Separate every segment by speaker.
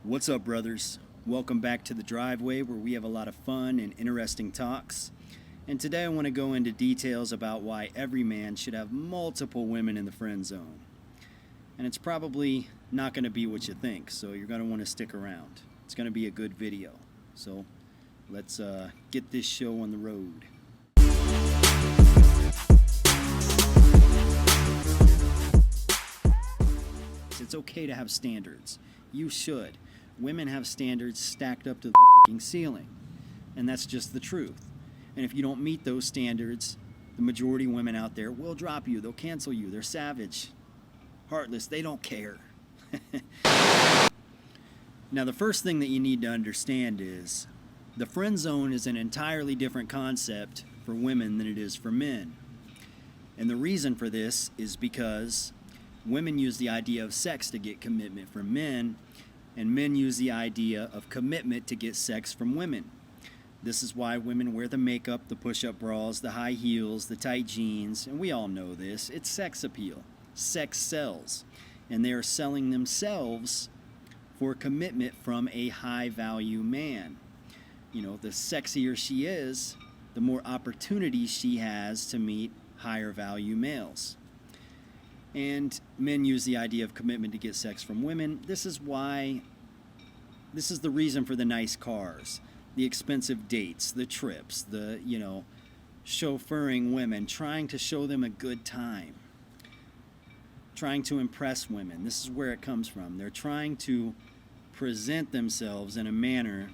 Speaker 1: What's up, brothers? Welcome back to the driveway where we have a lot of fun and interesting talks. And today I want to go into details about why every man should have multiple women in the friend zone. And it's probably not going to be what you think, so you're going to want to stick around. It's going to be a good video. So let's get this show on the road. It's okay to have standards. You should. Women have standards stacked up to the fucking ceiling. And that's just the truth. And if you don't meet those standards, the majority of women out there will drop you. They'll cancel you. They're savage. Heartless. They don't care. Now, the first thing that you need to understand is the friend zone is an entirely different concept for women than it is for men. And the reason for this is because women use the idea of sex to get commitment from men, and men use the idea of commitment to get sex from women. This is why women wear the makeup, the push-up bras, the high heels, the tight jeans, and we all know this. It's sex appeal. Sex sells. And they are selling themselves for commitment from a high-value man. You know, the sexier she is, the more opportunities she has to meet higher-value males. And men use the idea of commitment to get sex from women. This is the reason for the nice cars, the expensive dates, the trips, the, chauffeuring women, trying to show them a good time, trying to impress women. This is where it comes from. They're trying to present themselves in a manner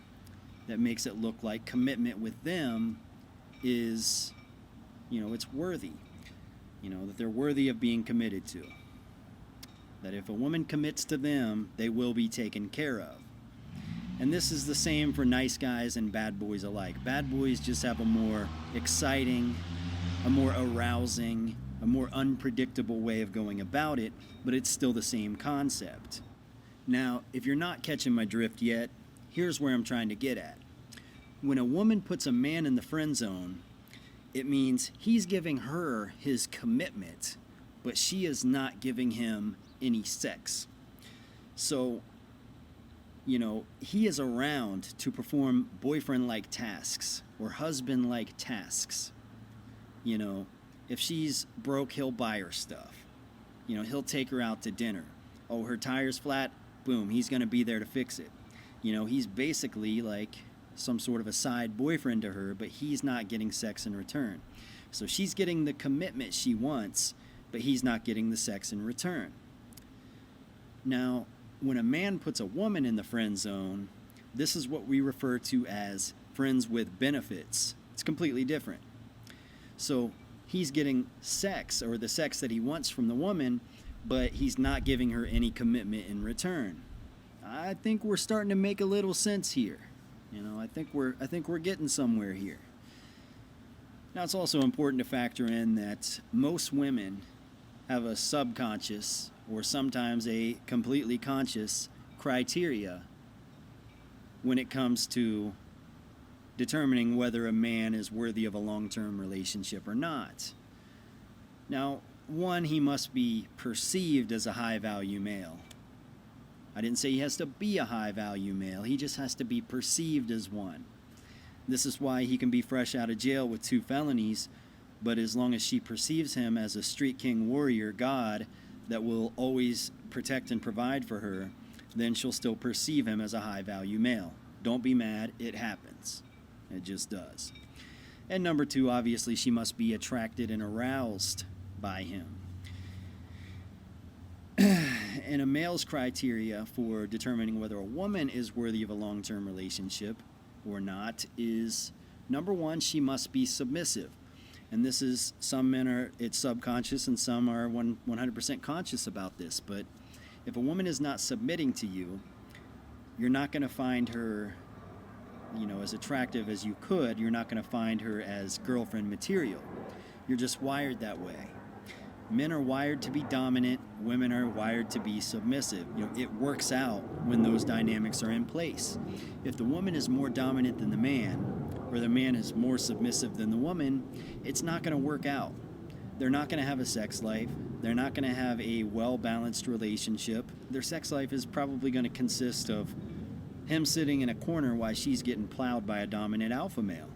Speaker 1: that makes it look like commitment with them is, it's worthy. That they're worthy of being committed to. That if a woman commits to them, they will be taken care of. And this is the same for nice guys and bad boys alike. Bad boys just have a more exciting, a more arousing, a more unpredictable way of going about it, but it's still the same concept. Now, if you're not catching my drift yet, here's where I'm trying to get at. When a woman puts a man in the friend zone, it means he's giving her his commitment, but she is not giving him any sex. So, he is around to perform boyfriend-like tasks or husband-like tasks. If she's broke, he'll buy her stuff. He'll take her out to dinner. Oh, her tire's flat? Boom, he's going to be there to fix it. He's basically like some sort of a side boyfriend to her, but he's not getting sex in return. So she's getting the commitment she wants, but he's not getting the sex in return. Now, when a man puts a woman in the friend zone, this is what we refer to as friends with benefits. It's completely different. So he's getting sex, or the sex that he wants from the woman, but he's not giving her any commitment in return. I think we're starting to make a little sense here. I think we're getting somewhere here. Now, it's also important to factor in that most women have a subconscious or sometimes a completely conscious criteria when it comes to determining whether a man is worthy of a long-term relationship or not. Now, one, he must be perceived as a high-value male. I didn't say he has to be a high-value male. He just has to be perceived as one. This is why he can be fresh out of jail with 2 felonies, but as long as she perceives him as a street king warrior god that will always protect and provide for her, then she'll still perceive him as a high-value male. Don't be mad. It happens. It just does. And number 2, obviously, she must be attracted and aroused by him. And a male's criteria for determining whether a woman is worthy of a long-term relationship or not is, number 1, she must be submissive. And this is, some men it's subconscious and some are 100% conscious about this. But if a woman is not submitting to you, you're not going to find her, as attractive as you could. You're not going to find her as girlfriend material. You're just wired that way. Men are wired to be dominant. Women are wired to be submissive. It works out when those dynamics are in place. If the woman is more dominant than the man, or the man is more submissive than the woman, it's not going to work out. They're not going to have a sex life. They're not going to have a well-balanced relationship. Their sex life is probably going to consist of him sitting in a corner while she's getting plowed by a dominant alpha male.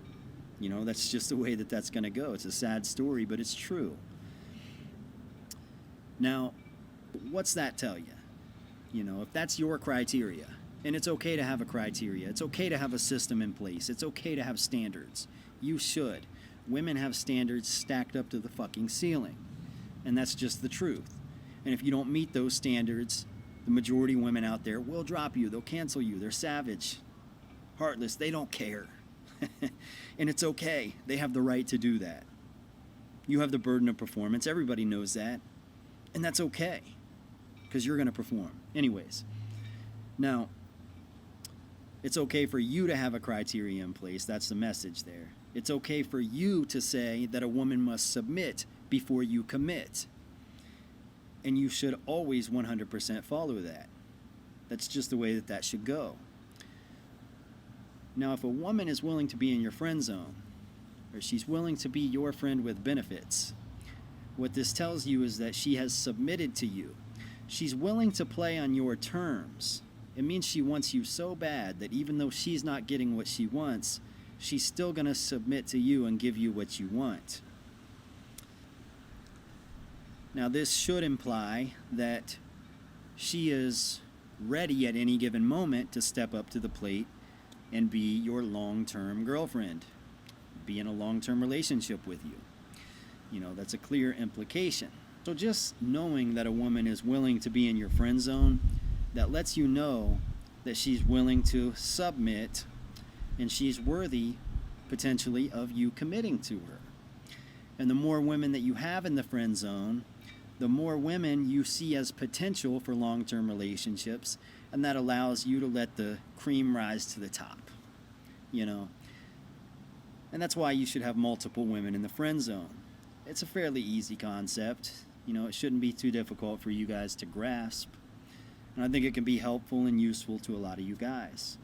Speaker 1: You know, that's just the way that that's going to go. It's a sad story, but it's true. Now, what's that tell you? You know, if that's your criteria, and it's okay to have a criteria, it's okay to have a system in place, it's okay to have standards. You should. Women have standards stacked up to the fucking ceiling. And that's just the truth. And if you don't meet those standards, the majority of women out there will drop you. They'll cancel you. They're savage, heartless. They don't care. And it's okay. They have the right to do that. You have the burden of performance. Everybody knows that. And that's okay, because you're going to perform. Anyways, now, it's okay for you to have a criteria in place. That's the message there. It's okay for you to say that a woman must submit before you commit. And you should always 100% follow that. That's just the way that that should go. Now, if a woman is willing to be in your friend zone, or she's willing to be your friend with benefits, what this tells you is that she has submitted to you. She's willing to play on your terms. It means she wants you so bad that even though she's not getting what she wants, she's still going to submit to you and give you what you want. Now, this should imply that she is ready at any given moment to step up to the plate and be your long-term girlfriend, be in a long-term relationship with you. You know, that's a clear implication. So just knowing that a woman is willing to be in your friend zone, that lets you know that she's willing to submit and she's worthy, potentially, of you committing to her. And the more women that you have in the friend zone, the more women you see as potential for long-term relationships, and that allows you to let the cream rise to the top, you know. And that's why you should have multiple women in the friend zone. It's a fairly easy concept. You know, it shouldn't be too difficult for you guys to grasp. And I think it can be helpful and useful to a lot of you guys.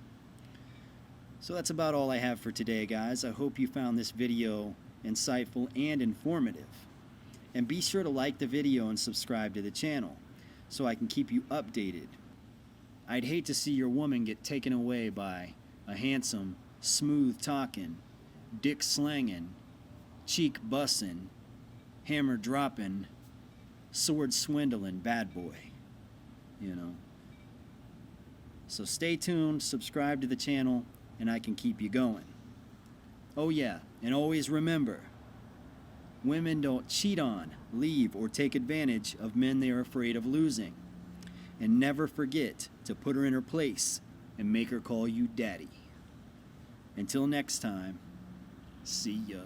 Speaker 1: So that's about all I have for today, guys. I hope you found this video insightful and informative. And be sure to like the video and subscribe to the channel so I can keep you updated. I'd hate to see your woman get taken away by a handsome, smooth-talking, dick-slanging, cheek-bussin', hammer-dropping, sword-swindling bad boy, you know. So stay tuned, subscribe to the channel, and I can keep you going. Oh yeah, and always remember, women don't cheat on, leave, or take advantage of men they are afraid of losing. And never forget to put her in her place and make her call you daddy. Until next time, see ya.